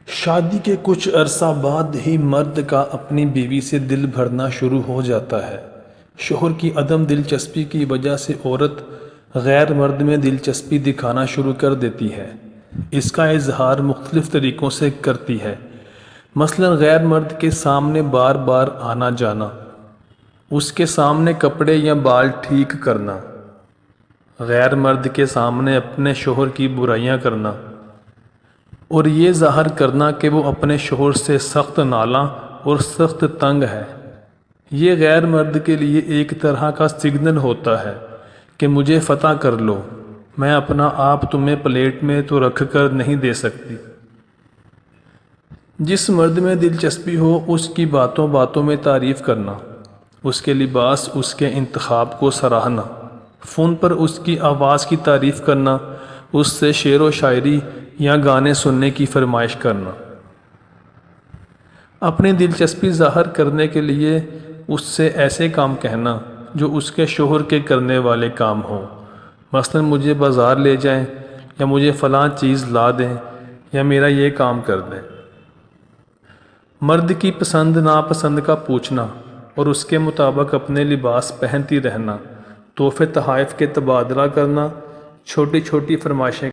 شادی کے کچھ عرصہ بعد ہی مرد کا اپنی بیوی سے دل بھرنا شروع ہو جاتا ہے۔ شوہر کی عدم دلچسپی کی وجہ سے عورت غیر مرد میں دلچسپی دکھانا شروع کر دیتی ہے۔ اس کا اظہار مختلف طریقوں سے کرتی ہے، مثلا غیر مرد کے سامنے بار بار آنا جانا، اس کے سامنے کپڑے یا بال ٹھیک کرنا، غیر مرد کے سامنے اپنے شوہر کی برائیاں کرنا، اور یہ ظاہر کرنا کہ وہ اپنے شوہر سے سخت نالاں اور سخت تنگ ہے۔ یہ غیر مرد کے لیے ایک طرح کا سگنل ہوتا ہے کہ مجھے فتح کر لو، میں اپنا آپ تمہیں پلیٹ میں تو رکھ کر نہیں دے سکتی۔ جس مرد میں دلچسپی ہو اس کی باتوں باتوں میں تعریف کرنا، اس کے لباس، اس کے انتخاب کو سراہنا، فون پر اس کی آواز کی تعریف کرنا، اس سے شعر و شاعری یا گانے سننے کی فرمائش کرنا۔ اپنی دلچسپی ظاہر کرنے کے لیے اس سے ایسے کام کہنا جو اس کے شوہر کے کرنے والے کام ہوں، مثلا مجھے بازار لے جائیں، یا مجھے فلاں چیز لا دیں، یا میرا یہ کام کر دیں۔ مرد کی پسند ناپسند کا پوچھنا اور اس کے مطابق اپنے لباس پہنتی رہنا، تحفے تحائف کے تبادلہ کرنا، چھوٹی چھوٹی فرمائشیں